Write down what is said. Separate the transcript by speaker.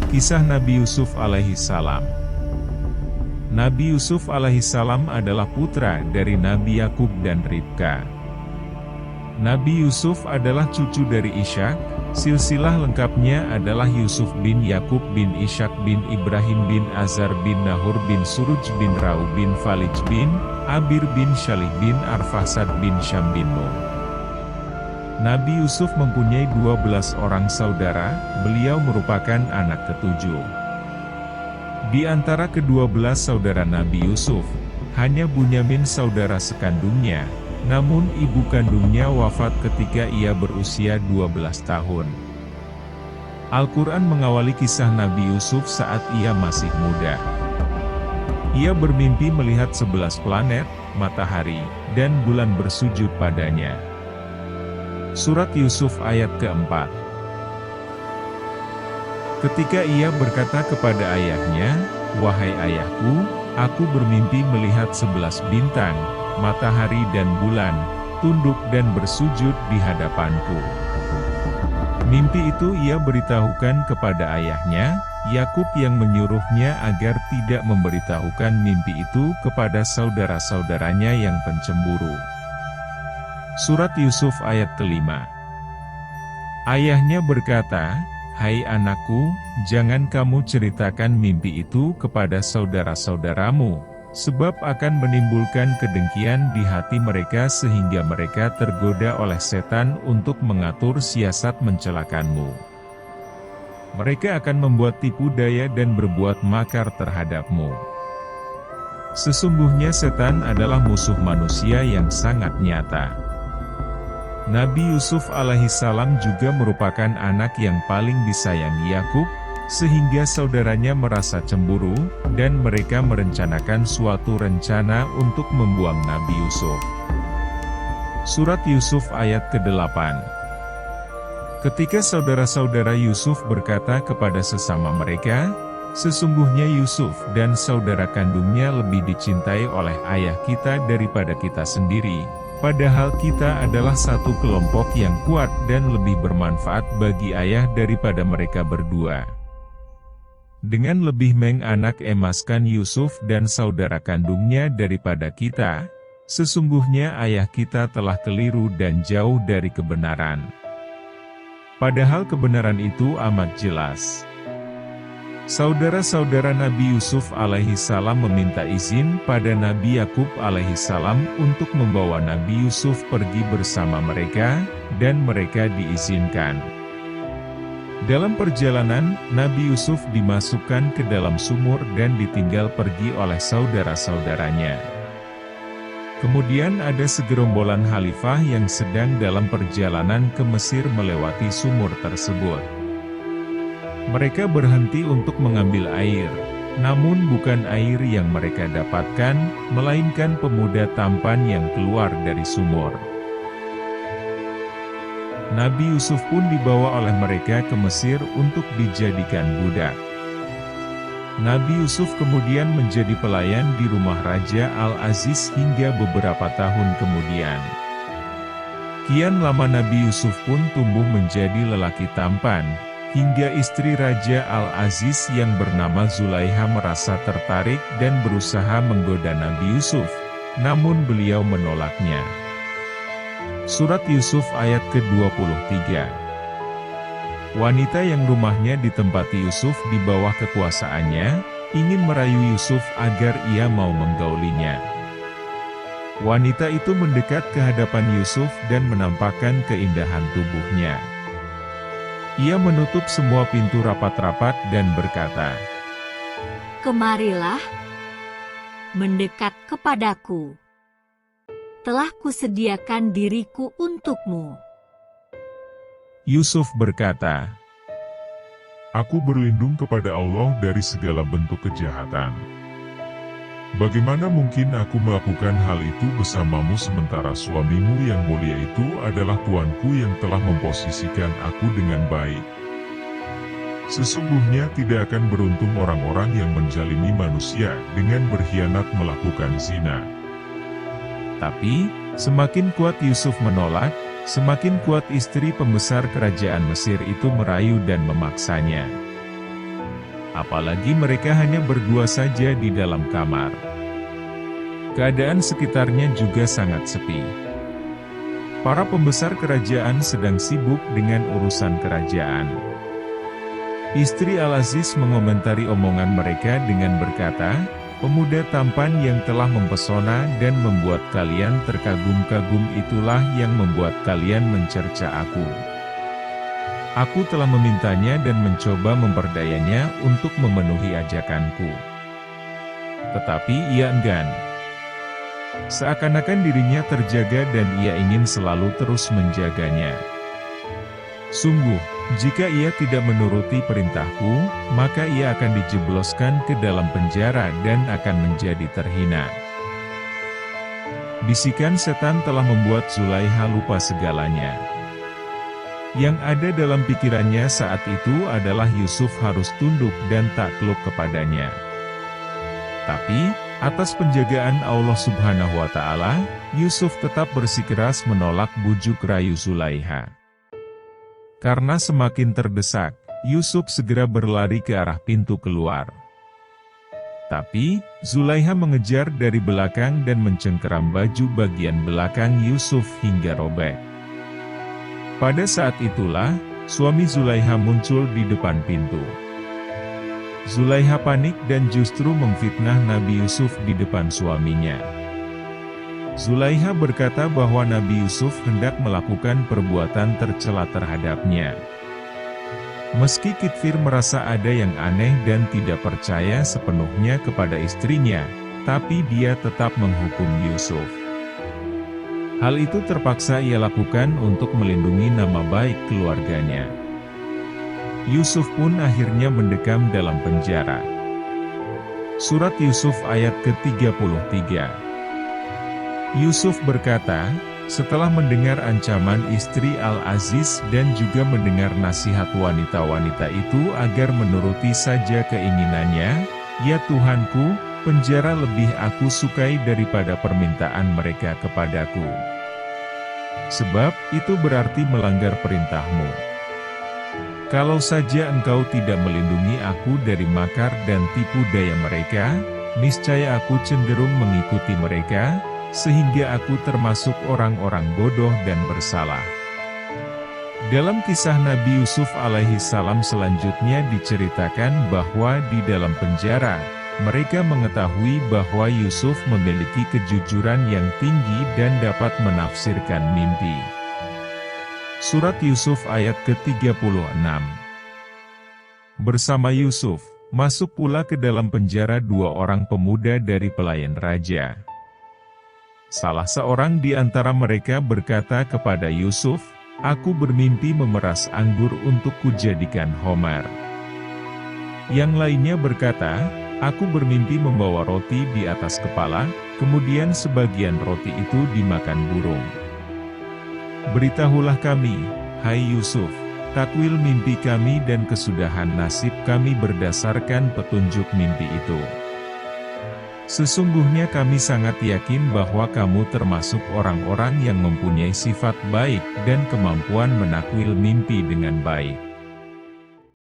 Speaker 1: Kisah Nabi Yusuf alaihissalam. Nabi Yusuf alaihissalam adalah putra dari Nabi Yakub dan Ribka. Nabi Yusuf adalah cucu dari Ishak. Silsilah lengkapnya adalah Yusuf bin Yakub bin Ishak bin Ibrahim bin Azar bin Nahur bin Suruj bin Rau bin Falij bin Abir bin Shalih bin Arfasad bin Syam bin Nuh. Nabi Yusuf mempunyai 12 orang saudara, beliau merupakan anak ketujuh. Di antara ke-12 saudara Nabi Yusuf, hanya Bunyamin saudara sekandungnya, namun ibu kandungnya wafat ketika ia berusia 12 tahun. Al-Quran mengawali kisah Nabi Yusuf saat ia masih muda. Ia bermimpi melihat 11 planet, matahari, dan bulan bersujud padanya. Surat Yusuf ayat keempat. Ketika ia berkata kepada ayahnya, "Wahai ayahku, aku bermimpi melihat 11 bintang, matahari dan bulan, tunduk dan bersujud di hadapanku." Mimpi itu ia beritahukan kepada ayahnya, Yakub, yang menyuruhnya agar tidak memberitahukan mimpi itu kepada saudara-saudaranya yang pencemburu. Surat Yusuf ayat kelima. Ayahnya berkata, "Hai anakku, jangan kamu ceritakan mimpi itu kepada saudara-saudaramu, sebab akan menimbulkan kedengkian di hati mereka sehingga mereka tergoda oleh setan untuk mengatur siasat mencelakanmu. Mereka akan membuat tipu daya dan berbuat makar terhadapmu. Sesungguhnya setan adalah musuh manusia yang sangat nyata." Nabi Yusuf alaihissalam juga merupakan anak yang paling disayangi Yakub, sehingga saudaranya merasa cemburu, dan mereka merencanakan suatu rencana untuk membuang Nabi Yusuf. Surat Yusuf ayat ke-8. Ketika saudara-saudara Yusuf berkata kepada sesama mereka, "Sesungguhnya Yusuf dan saudara kandungnya lebih dicintai oleh ayah kita daripada kita sendiri. Padahal kita adalah satu kelompok yang kuat dan lebih bermanfaat bagi ayah daripada mereka berdua." Dengan lebih menganak-emaskan Yusuf dan saudara kandungnya daripada kita, sesungguhnya ayah kita telah keliru dan jauh dari kebenaran. Padahal kebenaran itu amat jelas. Saudara-saudara Nabi Yusuf alaihissalam meminta izin pada Nabi Yakub alaihissalam untuk membawa Nabi Yusuf pergi bersama mereka, dan mereka diizinkan. Dalam perjalanan, Nabi Yusuf dimasukkan ke dalam sumur dan ditinggal pergi oleh saudara-saudaranya. Kemudian ada segerombolan khalifah yang sedang dalam perjalanan ke Mesir melewati sumur tersebut. Mereka berhenti untuk mengambil air, namun bukan air yang mereka dapatkan, melainkan pemuda tampan yang keluar dari sumur. Nabi Yusuf pun dibawa oleh mereka ke Mesir untuk dijadikan budak. Nabi Yusuf kemudian menjadi pelayan di rumah Raja Al-Aziz hingga beberapa tahun kemudian. Kian lama Nabi Yusuf pun tumbuh menjadi lelaki tampan, hingga istri Raja Al-Aziz yang bernama Zulaiha merasa tertarik dan berusaha menggoda Nabi Yusuf, namun beliau menolaknya. Surat Yusuf ayat ke-23. Wanita yang rumahnya ditempati Yusuf di bawah kekuasaannya, ingin merayu Yusuf agar ia mau menggaulinya. Wanita itu mendekat ke hadapan Yusuf dan menampakkan keindahan tubuhnya. Ia menutup semua pintu rapat-rapat dan berkata, "Kemarilah, mendekat kepadaku. Telah kusediakan diriku untukmu." Yusuf berkata,
Speaker 2: "Aku berlindung kepada Allah dari segala bentuk kejahatan. Bagaimana mungkin aku melakukan hal itu bersamamu sementara suamimu yang mulia itu adalah tuanku yang telah memposisikan aku dengan baik? Sesungguhnya tidak akan beruntung orang-orang yang menzalimi manusia dengan berkhianat melakukan zina."
Speaker 1: Tapi, semakin kuat Yusuf menolak, semakin kuat istri pembesar kerajaan Mesir itu merayu dan memaksanya. apalagi mereka hanya berdua saja di dalam kamar. Keadaan sekitarnya juga sangat sepi. Para pembesar kerajaan sedang sibuk dengan urusan kerajaan. Istri Al-Aziz mengomentari omongan mereka dengan berkata, "Pemuda tampan yang telah mempesona dan membuat kalian terkagum-kagum itulah yang membuat kalian mencerca aku. Aku telah memintanya dan mencoba memperdayanya untuk memenuhi ajakanku. Tetapi ia enggan. Seakan-akan dirinya terjaga dan ia ingin selalu terus menjaganya. Sungguh, jika ia tidak menuruti perintahku, maka ia akan dijebloskan ke dalam penjara dan akan menjadi terhina." Bisikan setan telah membuat Zulaiha lupa segalanya. Yang ada dalam pikirannya saat itu adalah Yusuf harus tunduk dan takluk kepadanya. Tapi, atas penjagaan Allah Subhanahu wa Ta'ala, Yusuf tetap bersikeras menolak bujuk rayu Zulaiha. Karena semakin terdesak, Yusuf segera berlari ke arah pintu keluar. Tapi, Zulaiha mengejar dari belakang dan mencengkeram baju bagian belakang Yusuf hingga robek. Pada saat itulah, suami Zulaiha muncul di depan pintu. Zulaiha panik dan justru memfitnah Nabi Yusuf di depan suaminya. Zulaiha berkata bahwa Nabi Yusuf hendak melakukan perbuatan tercela terhadapnya. Meski Kitfir merasa ada yang aneh dan tidak percaya sepenuhnya kepada istrinya, tapi dia tetap menghukum Yusuf. Hal itu terpaksa ia lakukan untuk melindungi nama baik keluarganya. Yusuf pun akhirnya mendekam dalam penjara. Surat Yusuf ayat ke-33. Yusuf berkata, setelah mendengar ancaman istri Al-Aziz dan juga mendengar nasihat wanita-wanita itu agar menuruti saja keinginannya, "Ya Tuhanku, penjara lebih aku sukai daripada permintaan mereka kepadaku. Sebab itu berarti melanggar perintahmu. Kalau saja engkau tidak melindungi aku dari makar dan tipu daya mereka, niscaya aku cenderung mengikuti mereka, sehingga aku termasuk orang-orang bodoh dan bersalah." Dalam kisah Nabi Yusuf alaihi salam selanjutnya diceritakan bahwa di dalam penjara, mereka mengetahui bahwa Yusuf memiliki kejujuran yang tinggi dan dapat menafsirkan mimpi. Surat Yusuf ayat ke-36. Bersama Yusuf, masuk pula ke dalam penjara dua orang pemuda dari pelayan raja. Salah seorang di antara mereka berkata kepada Yusuf, "Aku bermimpi memeras anggur untuk kujadikan homer." Yang lainnya berkata, "Aku bermimpi membawa roti di atas kepala, kemudian sebagian roti itu dimakan burung. Beritahulah kami, hai Yusuf, takwil mimpi kami dan kesudahan nasib kami berdasarkan petunjuk mimpi itu. Sesungguhnya kami sangat yakin bahwa kamu termasuk orang-orang yang mempunyai sifat baik dan kemampuan menakwil mimpi dengan baik."